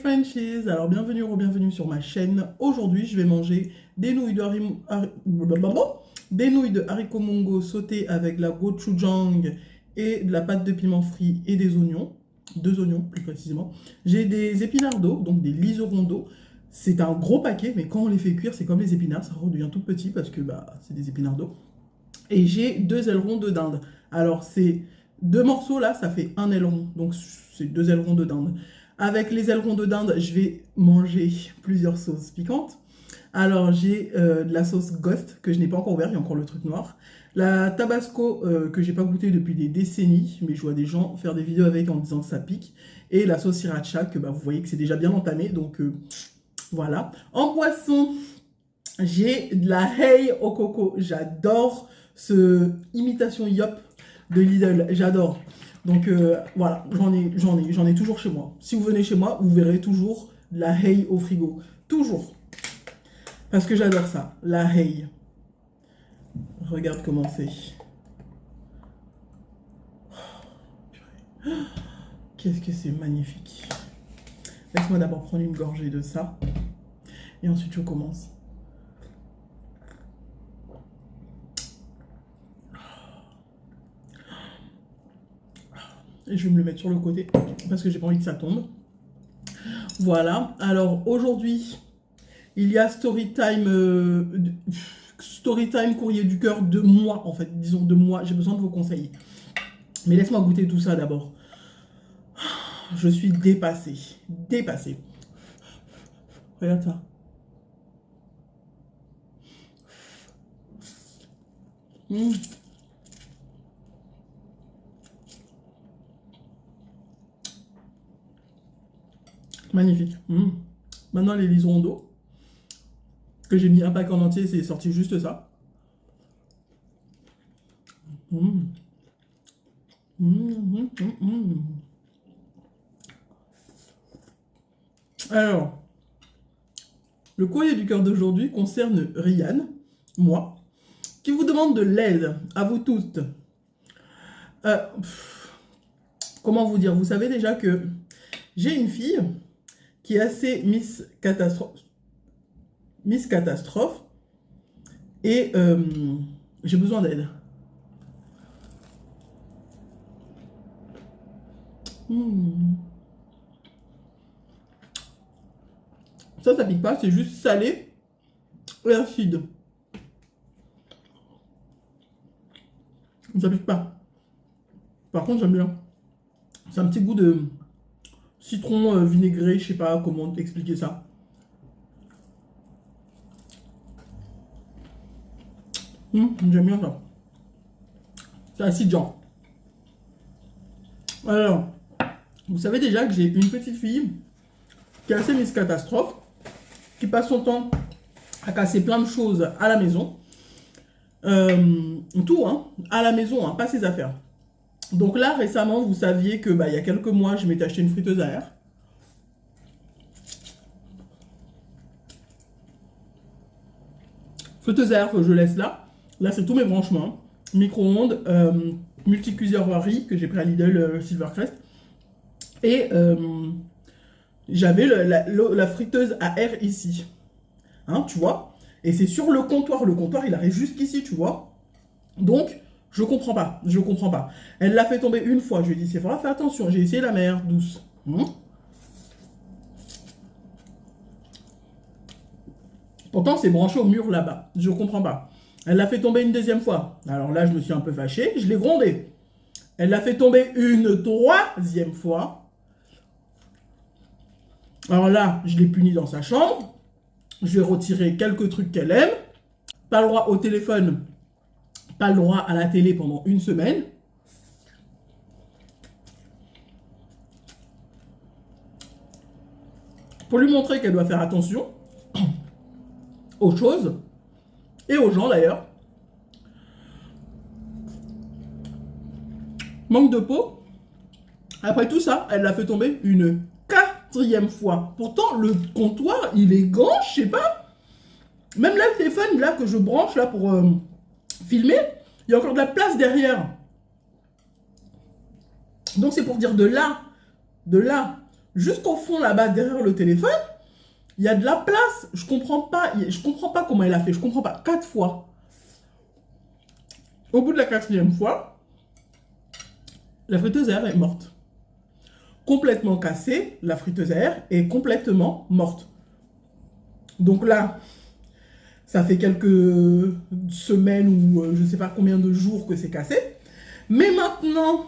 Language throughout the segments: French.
Frenchies, alors bienvenue ou bienvenue sur ma chaîne. Aujourd'hui, je vais manger des nouilles des nouilles de haricots mongo sautées avec la gochujang et de la pâte de piment frit et des oignons, 2 oignons plus précisément. J'ai des épinards d'eau, donc des liserons d'eau. C'est un gros paquet, mais quand on les fait cuire, c'est comme les épinards, ça redevient tout petit parce que c'est des épinards d'eau. Et j'ai 2 ailerons de dinde. Alors ces 2 morceaux là, ça fait un aileron, donc c'est 2 ailerons de dinde. Avec les ailerons de dinde, je vais manger plusieurs sauces piquantes. Alors j'ai de la sauce Ghost que je n'ai pas encore ouvert, il y a encore le truc noir. La Tabasco que j'ai pas goûté depuis des décennies, mais je vois des gens faire des vidéos avec en disant que ça pique. Et la sauce sriracha que vous voyez que c'est déjà bien entamé, donc voilà. En boisson, j'ai de la Hey au coco, j'adore ce imitation Yop de Lidl, j'adore. Donc voilà, j'en ai toujours chez moi. Si vous venez chez moi, vous verrez toujours de la Hey au frigo. Toujours. Parce que j'adore ça, la Hey. Regarde comment c'est. Qu'est-ce que c'est magnifique. Laisse-moi d'abord prendre une gorgée de ça. Et ensuite je commence. Et je vais me le mettre sur le côté parce que j'ai pas envie que ça tombe. Voilà. Alors aujourd'hui, il y a Storytime courrier du cœur de moi, en fait. Disons de moi. J'ai besoin de vos conseils. Mais laisse-moi goûter tout ça d'abord. Je suis dépassée. Dépassée. Regarde ça. Mmh. Magnifique. Mmh. Maintenant, les liserons d'eau, que j'ai mis un pack en entier, c'est sorti juste ça. Mmh. Mmh, mmh, mmh. Alors, le courrier du cœur d'aujourd'hui concerne Ryan, moi, qui vous demande de l'aide, à vous toutes. Comment vous dire? Vous savez déjà que j'ai une fille qui est assez Miss Catastrophe, et j'ai besoin d'aide. Ça pique pas, c'est juste salé et acide. Ça pique pas. Par contre, j'aime bien. C'est un petit goût de citron vinaigré, je sais pas comment expliquer ça. J'aime bien ça. C'est acide genre. Alors, vous savez déjà que j'ai une petite fille qui est assez Miss Catastrophe, qui passe son temps à casser plein de choses à la maison. Tout, hein, à la maison, hein, pas ses affaires. Donc là, récemment, vous saviez que il y a quelques mois, je m'étais acheté une friteuse à air. Friteuse à air que je laisse là. Là, c'est tous mes branchements. Micro-ondes, multicuiseur riz que j'ai pris à Lidl Silvercrest. Et j'avais la friteuse à air ici. Hein, tu vois? Et c'est sur le comptoir. Le comptoir, il arrive jusqu'ici, tu vois? Donc, je comprends pas. Je comprends pas. Elle l'a fait tomber une fois. Je lui ai dit, c'est vrai, fais attention. J'ai essayé la mer douce. Pourtant, c'est branché au mur là-bas. Je comprends pas. Elle l'a fait tomber une deuxième fois. Alors là, je me suis un peu fâché. Je l'ai grondé. Elle l'a fait tomber une troisième fois. Alors là, je l'ai puni dans sa chambre. Je vais retirer quelques trucs qu'elle aime. Pas le droit au téléphone. Pas le droit à la télé pendant une semaine. Pour lui montrer qu'elle doit faire attention aux choses et aux gens d'ailleurs. Manque de peau. Après tout ça, elle l'a fait tomber une quatrième fois. Pourtant, le comptoir, il est grand, je sais pas. Même là, le téléphone là que je branche là pour filmer, il y a encore de la place derrière. Donc c'est pour dire de là Jusqu'au fond, là-bas, derrière le téléphone, il y a de la place. Je comprends pas comment elle a fait. Je comprends pas. 4 fois. Au bout de la 4e fois, la friteuse à air est morte. Complètement cassée, la friteuse à air est complètement morte. Donc là, ça fait quelques semaines ou je ne sais pas combien de jours que c'est cassé. Mais maintenant,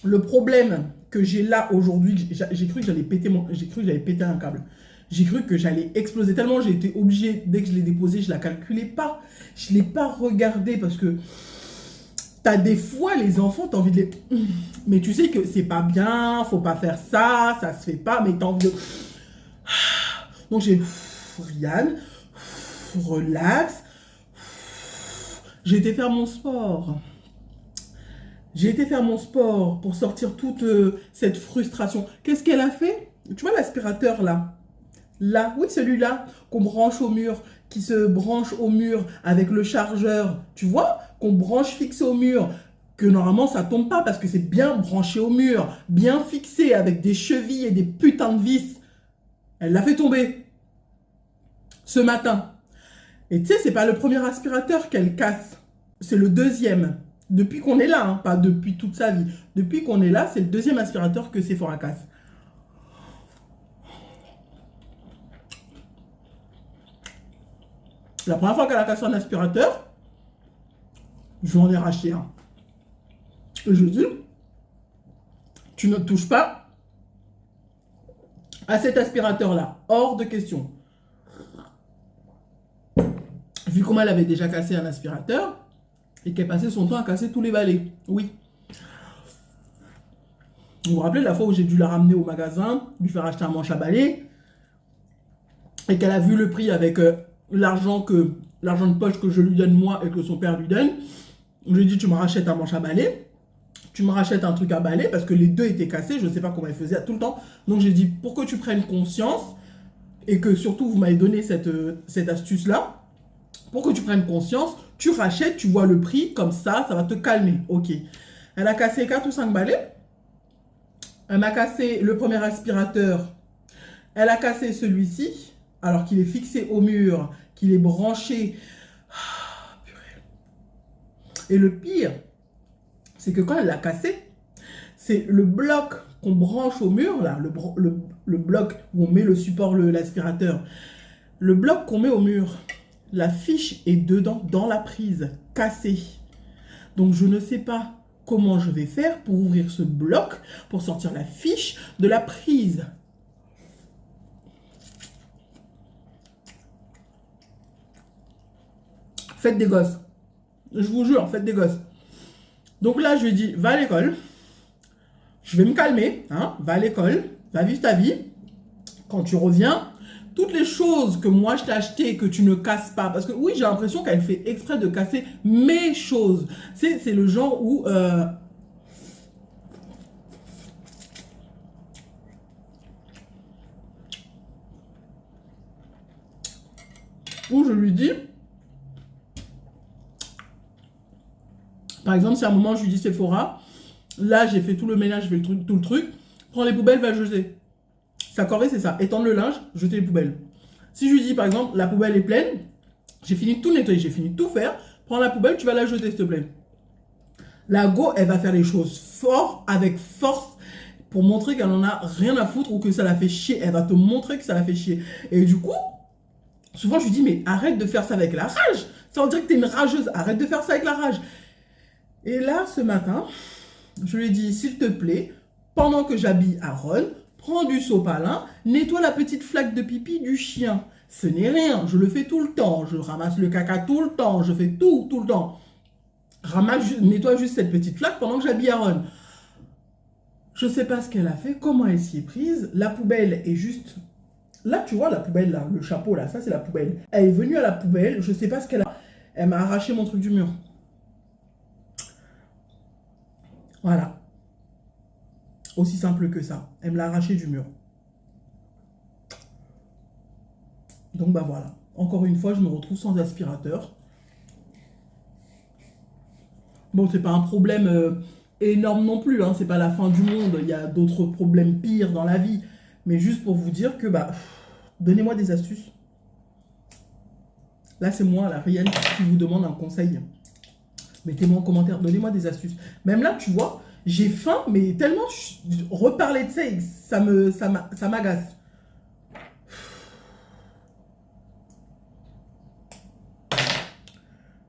le problème que j'ai là aujourd'hui, j'ai cru que j'allais péter un câble. J'ai cru que j'allais exploser tellement j'ai été obligée, dès que je l'ai déposé, je ne la calculais pas. Je ne l'ai pas regardé parce que t'as des fois, les enfants, t'as envie de les... Mais tu sais que c'est pas bien, faut pas faire ça, ça se fait pas, mais t'as envie de... Donc j'ai... Rianne, relax. J'ai été faire mon sport. J'ai été faire mon sport pour sortir toute cette frustration. Qu'est-ce qu'elle a fait? Tu vois l'aspirateur là? Là, oui, celui-là qu'on branche au mur, qui se branche au mur avec le chargeur. Tu vois? Qu'on branche fixé au mur. Que normalement ça tombe pas parce que c'est bien branché au mur, bien fixé avec des chevilles et des putains de vis. Elle l'a fait tomber ce matin. Et tu sais, c'est pas le premier aspirateur qu'elle casse, c'est le deuxième. Depuis qu'on est là, hein, pas depuis toute sa vie. Depuis qu'on est là, c'est le deuxième aspirateur que Sephora casse. La première fois qu'elle a cassé un aspirateur, je lui en ai racheté un. Et je dis, tu ne touches pas à cet aspirateur-là. Hors de question. Vu comment elle avait déjà cassé un aspirateur et qu'elle passait son temps à casser tous les balais. Oui. Vous vous rappelez la fois où j'ai dû la ramener au magasin, lui faire acheter un manche à balai et qu'elle a vu le prix avec l'argent de poche que je lui donne moi et que son père lui donne. Je lui ai dit, tu me rachètes un manche à balai, tu me rachètes un truc à balai parce que les deux étaient cassés, je ne sais pas comment elle faisait tout le temps. Donc j'ai dit, pour que tu prennes conscience et que surtout vous m'avez donné cette astuce-là, pour que tu prennes conscience, tu rachètes, tu vois le prix, comme ça va te calmer. Ok. Elle a cassé 4 ou 5 balais. Elle m'a cassé le premier aspirateur. Elle a cassé celui-ci, alors qu'il est fixé au mur, qu'il est branché. Ah, purée. Et le pire, c'est que quand elle l'a cassé, c'est le bloc qu'on branche au mur, là, le bloc où on met le support, l'aspirateur. Le bloc qu'on met au mur, la fiche est dedans, dans la prise, cassée. Donc je ne sais pas comment je vais faire pour ouvrir ce bloc, pour sortir la fiche de la prise. Faites des gosses. Je vous jure, faites des gosses. Donc là, je lui ai dit, va à l'école. Je vais me calmer, hein, va à l'école, va vivre ta vie. Quand tu reviens, toutes les choses que moi je t'ai achetées que tu ne casses pas, parce que oui, j'ai l'impression qu'elle fait exprès de casser mes choses. C'est le genre où je lui dis, par exemple, si à un moment je lui dis Sephora, là j'ai fait tout le ménage, je fais tout le truc, prends les poubelles, va jeter. Sa corvée, c'est ça, étendre le linge, jeter les poubelles. Si je lui dis par exemple, la poubelle est pleine, j'ai fini de tout nettoyer, j'ai fini de tout faire, prends la poubelle, tu vas la jeter s'il te plaît. La go, elle va faire les choses fort, avec force, pour montrer qu'elle en a rien à foutre ou que ça la fait chier. Elle va te montrer que ça la fait chier. Et du coup, souvent je lui dis, mais arrête de faire ça avec la rage. Ça veut dire que t'es une rageuse, arrête de faire ça avec la rage. Et là, ce matin, je lui ai dit, s'il te plaît, pendant que j'habille Aaron, prends du sopalin, nettoie la petite flaque de pipi du chien. Ce n'est rien, je le fais tout le temps. Je ramasse le caca tout le temps, je fais tout le temps. Nettoie juste cette petite flaque pendant que j'habille Aaron. Je ne sais pas ce qu'elle a fait, comment elle s'y est prise. La poubelle est juste... Là, tu vois la poubelle, là, le chapeau, là, ça c'est la poubelle. Elle est venue à la poubelle, je ne sais pas ce qu'elle a... Elle m'a arraché mon truc du mur. Voilà. Aussi simple que ça. Elle me l'a arraché du mur. Donc, bah voilà. Encore une fois, je me retrouve sans aspirateur. Bon, c'est pas un problème énorme non plus, hein. C'est pas la fin du monde. Il y a d'autres problèmes pires dans la vie. Mais juste pour vous dire que, bah, donnez-moi des astuces. Là, c'est moi, la Rienne, qui vous demande un conseil. Mettez-moi en commentaire, donnez-moi des astuces. Même là, tu vois, j'ai faim, mais tellement reparler de ça, ça m'agace.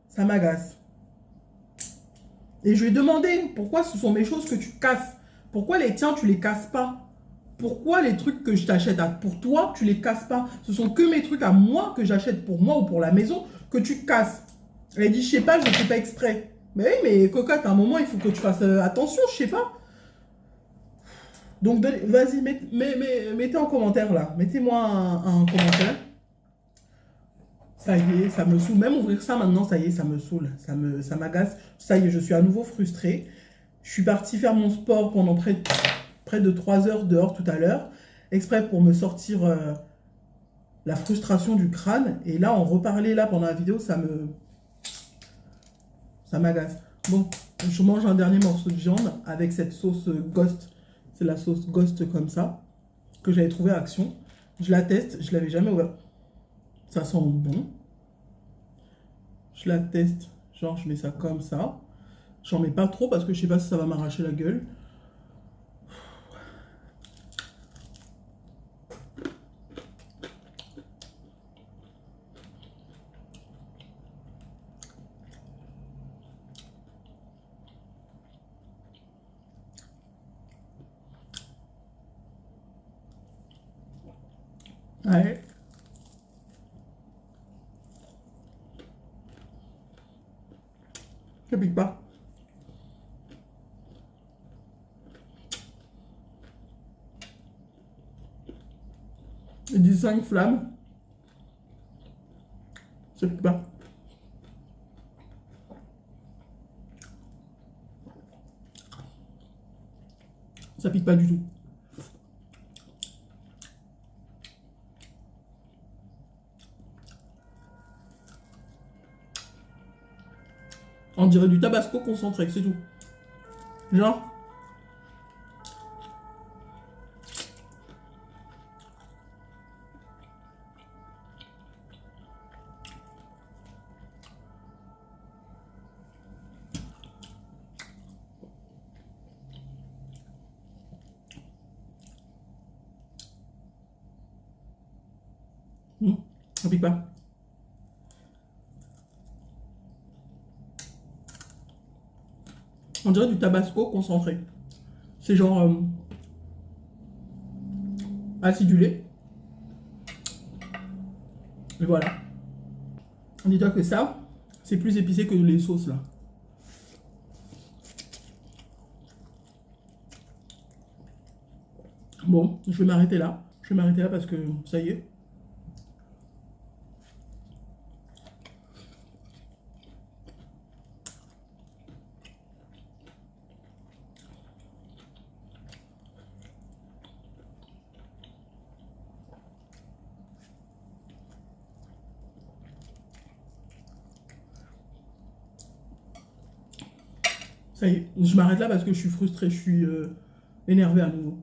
Ça m'agace. Et je lui ai demandé, pourquoi ce sont mes choses que tu casses? Pourquoi les tiens, tu les casses pas? Pourquoi les trucs que je t'achète pour toi, tu les casses pas? Ce sont que mes trucs à moi que j'achète pour moi ou pour la maison que tu casses. Elle dit, je sais pas, je ne fais pas exprès. Mais oui, mais cocotte, à un moment, il faut que tu fasses attention, je sais pas. Donc, vas-y, mettez en commentaire là. Mettez-moi un commentaire. Ça y est, ça me saoule. Même ouvrir ça maintenant, ça y est, ça me saoule. Ça m'agace. Ça y est, je suis à nouveau frustrée. Je suis partie faire mon sport pendant près de 3 heures dehors tout à l'heure, exprès pour me sortir la frustration du crâne. Et là, en reparler là pendant la vidéo, ça m'agace. Bon, je mange un dernier morceau de viande avec cette sauce Ghost. C'est la sauce Ghost comme ça, que j'avais trouvé à Action. Je la teste, je l'avais jamais ouvert. Ça sent bon. Je la teste, genre je mets ça comme ça. J'en mets pas trop parce que je sais pas si ça va m'arracher la gueule. Ouais. Ça pique pas. Il dit 5 flammes. Ça pique pas. Ça pique pas du tout. On dirait du tabasco concentré, c'est tout. Genre. Ça pique pas. On dirait du tabasco concentré. C'est genre acidulé. Et voilà. Dis-toi que ça, c'est plus épicé que les sauces là. Bon, je vais m'arrêter là. Je vais m'arrêter là parce que ça y est. Ça y est, je m'arrête là parce que je suis frustrée, je suis énervée à nouveau.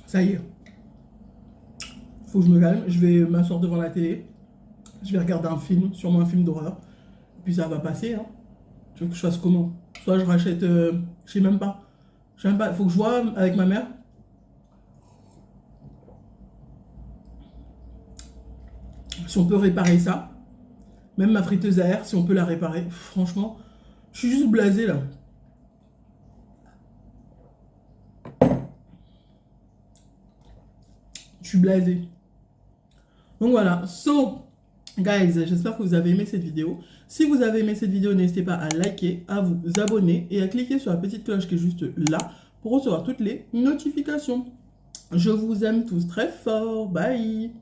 Ça y est. Faut que je me calme, je vais m'asseoir devant la télé. Je vais regarder un film, sûrement un film d'horreur. Puis ça va passer, hein. Tu veux que je fasse comment? Soit je rachète, je sais même pas. Je sais même pas, faut que je vois avec ma mère. Si on peut réparer ça. Même ma friteuse à air, si on peut la réparer. Franchement, je suis juste blasé là. Je suis blasé. Donc voilà. So, guys, j'espère que vous avez aimé cette vidéo. Si vous avez aimé cette vidéo, n'hésitez pas à liker, à vous abonner et à cliquer sur la petite cloche qui est juste là pour recevoir toutes les notifications. Je vous aime tous très fort. Bye.